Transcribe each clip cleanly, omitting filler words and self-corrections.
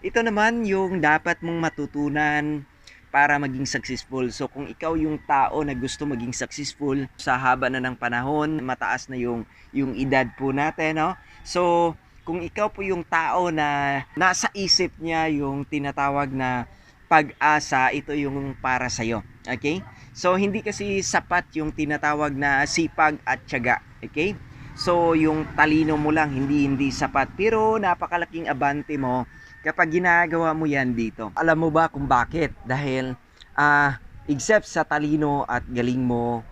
ito naman yung dapat mong matutunan para maging successful. So kung ikaw yung tao na gusto maging successful sa haba na ng panahon, mataas na yung edad po natin, no? So kung ikaw po yung tao na nasa isip niya yung tinatawag na pag-asa, ito yung para sa'yo. Okay? So hindi kasi sapat yung tinatawag na sipag at tiyaga. Okay? So yung talino mo lang hindi sapat, pero napakalaking abante mo kapag ginagawa mo yan dito. Alam mo ba kung bakit? Dahil except sa talino at galing mo,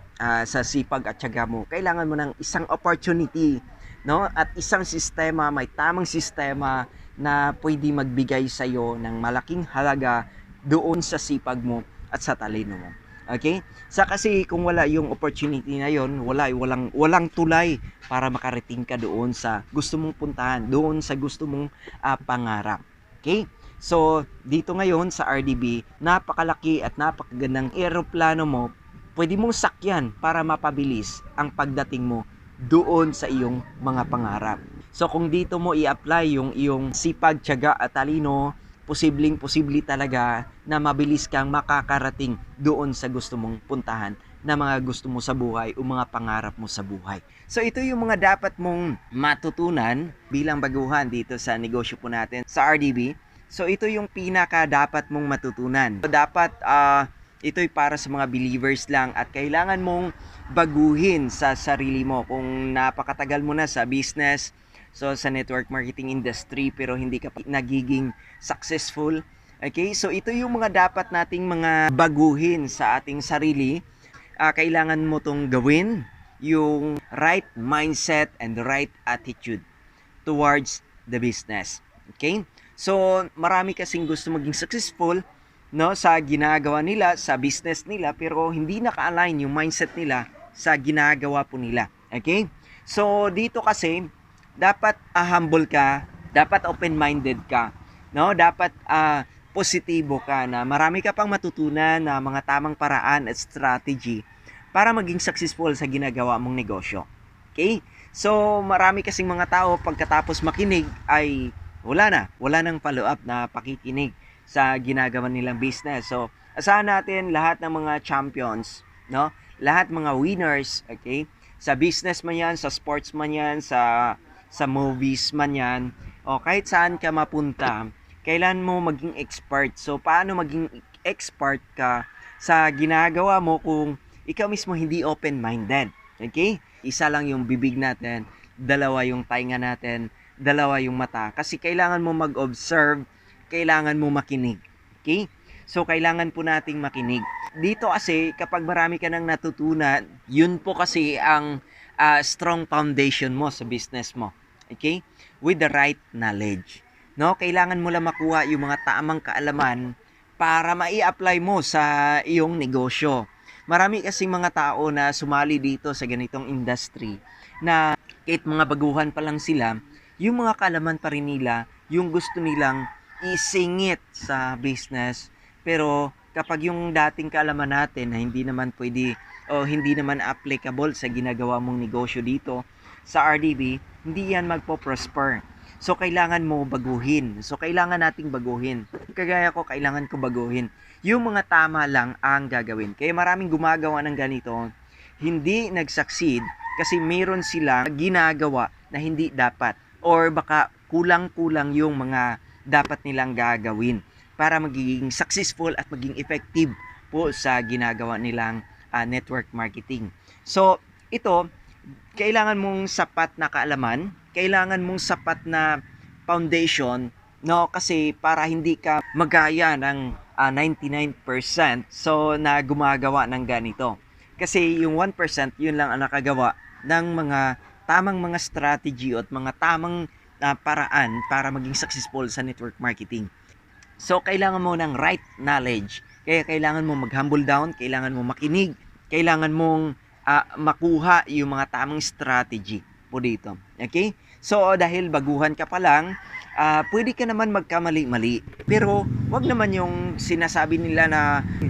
sa sipag at tiyaga mo, kailangan mo ng isang opportunity, no? At isang sistema, may tamang sistema na pwede magbigay sa iyo ng malaking halaga doon sa sipag mo at sa talino mo. Okay? Sa kasi kung wala yung opportunity na yon, walang tulay para makarating ka doon sa gusto mong puntahan, doon sa gusto mong pangarap. Okay? So, dito ngayon sa RDB, napakalaki at napakagandang eroplano mo, pwede mong sakyan para mapabilis ang pagdating mo doon sa iyong mga pangarap. So, kung dito mo i-apply yung iyong sipag, tiyaga at talino, posibleng-posible talaga na mabilis kang makakarating doon sa gusto mong puntahan na mga gusto mo sa buhay o mga pangarap mo sa buhay. So ito yung mga dapat mong matutunan bilang baguhan dito sa negosyo po natin sa RDB. So ito yung pinaka dapat mong matutunan. So, dapat ito'y para sa mga believers lang at kailangan mong baguhin sa sarili mo. Kung napakatagal mo na sa business, so sa network marketing industry, pero hindi ka nagiging successful. Okay, so ito yung mga dapat nating mga baguhin sa ating sarili. Kailangan mo tong gawin, yung right mindset and the right attitude towards the business. Okay? So, marami kasing gusto maging successful, no, sa ginagawa nila, sa business nila, pero hindi naka-align yung mindset nila sa ginagawa po nila. Okay? So, dito kasi dapat humble ka, dapat open-minded ka, no? Dapat positibo ka na marami ka pang matutunan na mga tamang paraan at strategy para maging successful sa ginagawa mong negosyo. Okay? So, marami kasing mga tao pagkatapos makinig ay wala nang follow-up na pakikinig sa ginagawa nilang business. So, asahan natin lahat ng mga champions, no? Lahat mga winners, okay? Sa business man yan, sa sports man yan, sa movies man yan, o kahit saan ka mapunta, kailan mo maging expert. So, paano maging expert ka sa ginagawa mo kung ikaw mismo hindi open-minded? Okay? Isa lang yung bibig natin, dalawa yung tainga natin, dalawa yung mata. Kasi kailangan mo mag-observe, kailangan mo makinig. Okay? So, kailangan po nating makinig. Dito kasi, kapag marami ka nang natutunan, yun po kasi ang strong foundation mo sa business mo. Okay? With the right knowledge. No, kailangan mo lang makuha yung mga tamang kaalaman para mai-apply mo sa iyong negosyo. Marami kasing mga tao na sumali dito sa ganitong industry na kahit mga baguhan pa lang sila, yung mga kaalaman pa rin nila, yung gusto nilang isingit sa business. Pero kapag yung dating kaalaman natin na hindi naman pwede o hindi naman applicable sa ginagawa mong negosyo dito sa RDB, hindi yan magpo-prosper. So, kailangan mo baguhin. So, kailangan nating baguhin. Kagaya ko, kailangan ko baguhin. Yung mga tama lang ang gagawin. Kaya maraming gumagawa ng ganito, hindi nag-succeed kasi mayroon silang ginagawa na hindi dapat. Or baka kulang-kulang yung mga dapat nilang gagawin para magiging successful at maging effective po sa ginagawa nilang network marketing. So, ito, kailangan mong sapat na kaalaman, kailangan mong sapat na foundation, no, kasi para hindi ka magaya ng 99% so na gumagawa ng ganito. Kasi yung 1%, yun lang ang nakagawa ng mga tamang mga strategy at mga tamang paraan para maging successful sa network marketing. So, kailangan mo ng right knowledge. Kaya kailangan mo mag-humble down, kailangan mo makinig, kailangan mong makuha yung mga tamang strategy po dito. Okay? So, dahil baguhan ka pa lang, pwede ka naman magkamali-mali. Pero, wag naman yung sinasabi nila na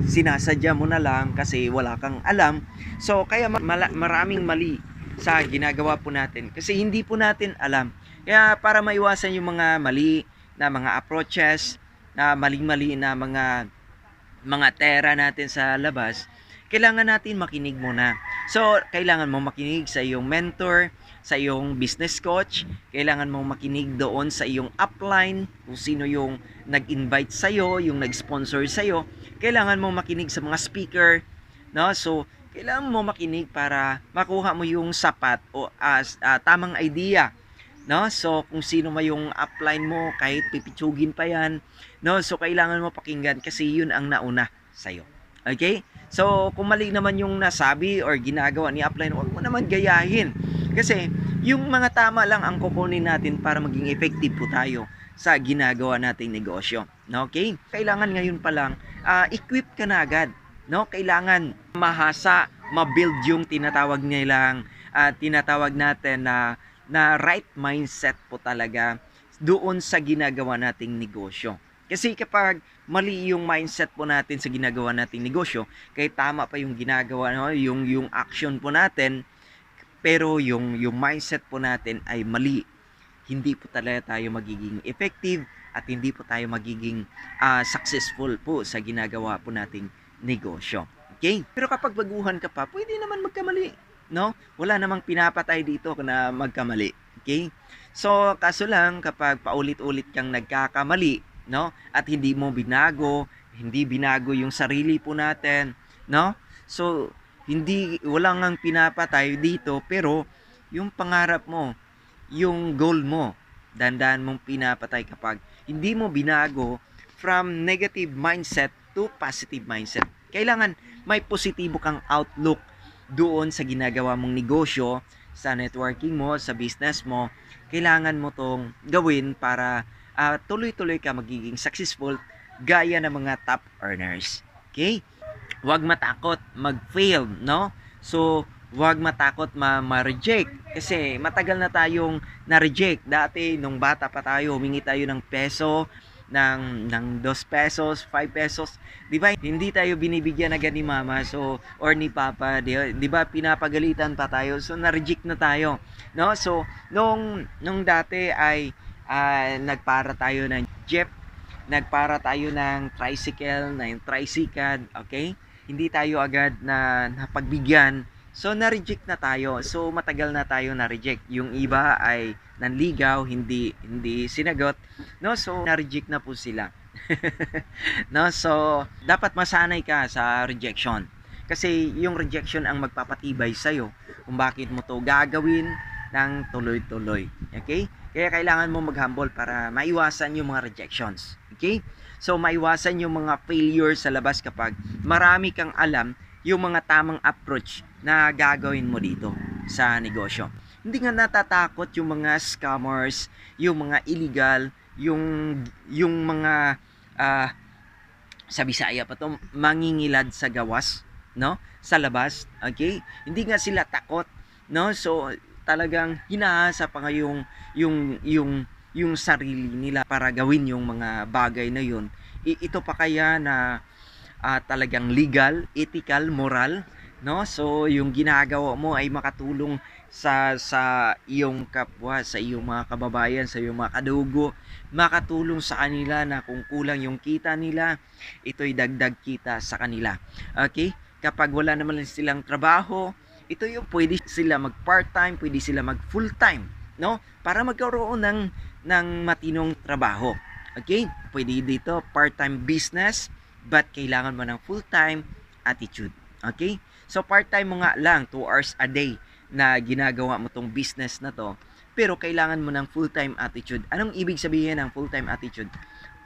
sinasadya mo na lang kasi wala kang alam. So, kaya maraming mali sa ginagawa po natin kasi hindi po natin alam. Kaya para maiwasan yung mga mali, na mga approaches, na mali-mali na mga tera natin sa labas, kailangan natin makinig muna. So, kailangan mo makinig sa iyong mentor, sa iyong business coach, kailangan mo makinig doon sa iyong upline, kung sino yung nag-invite sa'yo, yung nag-sponsor sa'yo, kailangan mo makinig sa mga speaker, no? So, kailangan mo makinig para makuha mo yung sapat o tamang idea, no? So, kung sino man yung upline mo, kahit pipitsugin pa yan, no? So, kailangan mo pakinggan kasi yun ang nauna sa'yo. Okay? So, kung mali naman yung nasabi or ginagawa ni upline, huwag mo naman gayahin. Kasi, yung mga tama lang ang kukunin natin para maging effective po tayo sa ginagawa nating negosyo. Okay? Kailangan ngayon pa lang, equip ka na agad. No? Kailangan mahasa, ma-build yung tinatawag natin na right mindset po talaga doon sa ginagawa nating negosyo. Kasi kapag mali yung mindset po natin sa ginagawa nating negosyo, kahit tama pa yung ginagawa, no? yung action po natin, pero yung mindset po natin ay mali, hindi po talaga tayo magiging effective at hindi po tayo magiging successful po sa ginagawa po nating negosyo. Okay? Pero kapag baguhan ka pa, pwede naman magkamali, no? Wala namang pinapatay dito na magkamali. Okay? So, kaso lang kapag paulit-ulit kang nagkakamali, no? At hindi mo hindi binago yung sarili po natin, no? So, walang ang pinapatay dito, pero yung pangarap mo, yung goal mo, dandan mong pinapatay kapag hindi mo binago from negative mindset to positive mindset. Kailangan may positibo kang outlook doon sa ginagawa mong negosyo, sa networking mo, sa business mo. Kailangan mo tong gawin para tuloy-tuloy ka magiging successful gaya ng mga top earners. Okay? Huwag matakot mag-fail, no? So, huwag matakot ma-reject kasi matagal na tayong na-reject. Dati nung bata pa tayo, humingi tayo ng peso, ng 2 pesos, 5 pesos. 'Di ba? Hindi tayo binibigyan agad ni mama or ni papa, 'di ba? Pinapagalitan pa tayo. So na-reject na tayo, no? So nung dati ay nagpara tayo ng jeep, nagpara tayo ng tricycle, okay? Hindi tayo agad na napagbigyan. So na-reject na tayo. So matagal na tayo na-reject. Yung iba ay nanligaw, hindi sinagot, no? So na-reject na po sila. No? So dapat masanay ka sa rejection. Kasi yung rejection ang magpapatibay sa iyo kung bakit mo to gagawin ng tuloy-tuloy. Okay? Kaya kailangan mo mag-humble para maiwasan yung mga rejections. Okay? So maiwasan yung mga failures sa labas kapag marami kang alam yung mga tamang approach na gagawin mo dito sa negosyo. Hindi nga natatakot yung mga scammers, yung mga illegal, yung mga sa Bisaya pa to, mangingilad sa gawas, no? Sa labas, okay? Hindi nga sila takot, no? So talagang hinahasa pa nga yung sarili nila para gawin yung mga bagay na yun. Ito pa kaya na talagang legal, ethical, moral, no? So yung ginagawa mo ay makatulong sa iyong kapwa, sa iyong mga kababayan, sa iyong mga kadugo, makatulong sa kanila na kung kulang yung kita nila, ito'y dagdag kita sa kanila. Okay? Kapag wala naman silang trabaho, ito yung pwede sila mag part-time, pwede sila mag full-time, no? Para magkaroon ng matinong trabaho. Okay? Pwede dito part-time business, but kailangan mo ng full-time attitude. Okay? So part-time mo nga lang 2 hours a day na ginagawa mo tong business na to, pero kailangan mo ng full-time attitude. Anong ibig sabihin ng full-time attitude?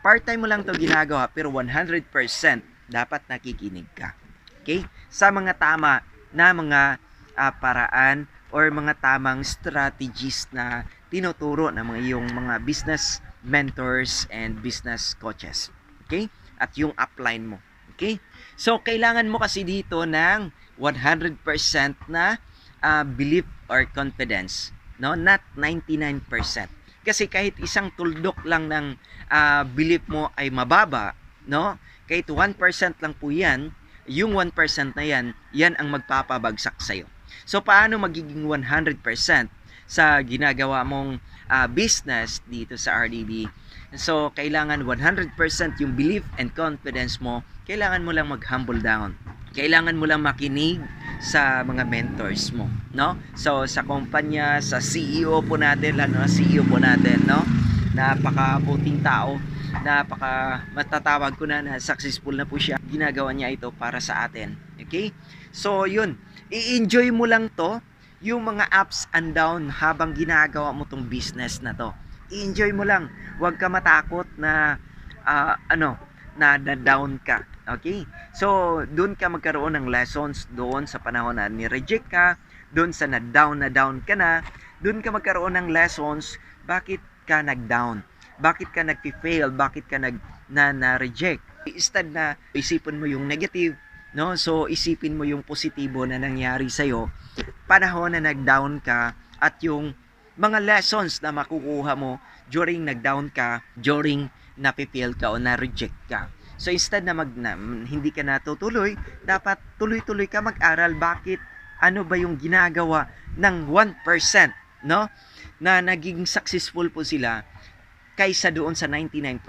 Part-time mo lang to ginagawa, pero 100% dapat nakikinig ka. Okay? Sa mga tama na mga paraan or mga tamang strategies na tinuturo ng mga business mentors and business coaches. Okay? At yung upline mo. Okay? So, kailangan mo kasi dito ng 100% na belief or confidence. No? Not 99%. Kasi kahit isang tuldok lang ng belief mo ay mababa, no? Kahit 1% lang po yan, yung 1% na yan ang magpapabagsak sa'yo. So, paano magiging 100% sa ginagawa mong business dito sa RDB? So, kailangan 100% yung belief and confidence mo, kailangan mo lang mag-humble down. Kailangan mo lang makinig sa mga mentors mo, no? So, sa kumpanya, sa CEO po natin, lalo na CEO po natin, no? Napakabuting tao, matatawag ko na successful na po siya. Ginagawa niya ito para sa atin. Okay? So, yun. I-enjoy mo lang to, yung mga ups and down habang ginagawa mo tong business na to. I-enjoy mo lang. Huwag ka matakot na na down ka. Okay? So, doon ka magkaroon ng lessons doon sa panahon na ni-reject ka, doon sa na down ka na, doon ka magkaroon ng lessons bakit ka nag-down, bakit ka nag-fail, bakit ka na-reject. Instead na isipin mo yung negative, no? So, isipin mo yung positibo na nangyari sa'yo, panahon na nag-down ka, at yung mga lessons na makukuha mo during nag-down ka, during na-fail ka o na-reject ka. So instead na hindi ka natutuloy, dapat tuloy-tuloy ka mag-aral bakit ano ba yung ginagawa ng 1%, no? Na naging successful po sila kaysa doon sa 99%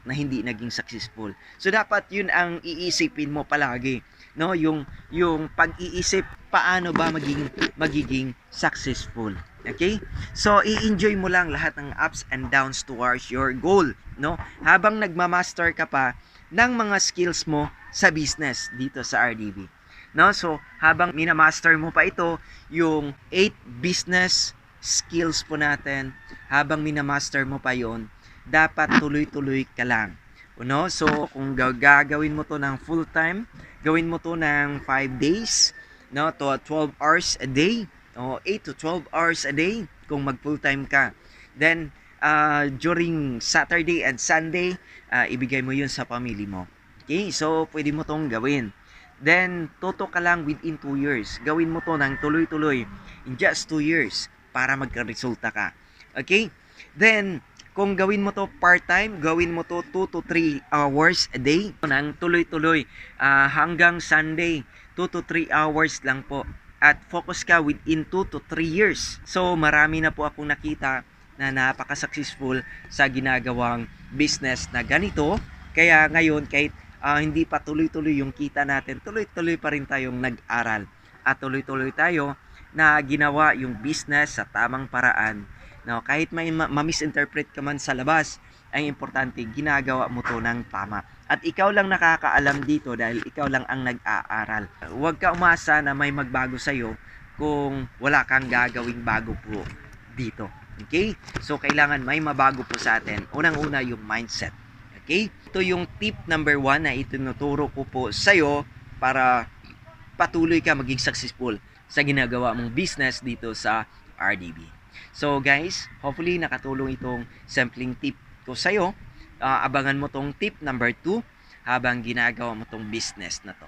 na hindi naging successful. So dapat yun ang iisipin mo palagi, no? Yung pag-iisip paano ba magiging successful. Okay? So i-enjoy mo lang lahat ng ups and downs towards your goal, no? Habang nagma-master ka pa ng mga skills mo sa business dito sa RDB. No? So, habang minamaster mo pa ito, yung 8 business skills po natin, habang minamaster mo pa yon, dapat tuloy-tuloy ka lang. No? So, kung gagawin mo to ng full time, gawin mo to ng 5 days, no? To 12 hours a day, o 8 to 12 hours a day kung mag full time ka. Then, during Saturday and Sunday, ibigay mo yun sa family mo. Okay? So, pwede mo tong gawin. Then, tutok ka lang within 2 years. Gawin mo to ng tuloy-tuloy in just 2 years para magka-resulta ka. Okay? Then, kung gawin mo to part-time, gawin mo to 2 to 3 hours a day. Nang tuloy-tuloy hanggang Sunday, 2 to 3 hours lang po. At focus ka within 2 to 3 years. So, marami na po akong nakita na napaka-successful sa ginagawang business na ganito. Kaya ngayon, kahit hindi pa tuloy-tuloy yung kita natin, tuloy-tuloy pa rin tayong nag-aral. At tuloy-tuloy tayo na ginawa yung business sa tamang paraan. No, kahit may ma-misinterpret ka man sa labas, ang importante, ginagawa mo to ng tama. At ikaw lang nakakaalam dito dahil ikaw lang ang nag-aaral. Huwag ka umasa na may magbago sa'yo kung wala kang gagawing bago po dito. Okay? So, kailangan may mabago po sa atin. Unang-una yung mindset. Okay? Ito yung tip number 1 na itinuturo ko po sa'yo para patuloy ka maging successful sa ginagawa mong business dito sa RDB. So, guys, hopefully nakatulong itong sampling tip ko sa'yo. Abangan mo tong tip number 2 habang ginagawa mo tong business na to.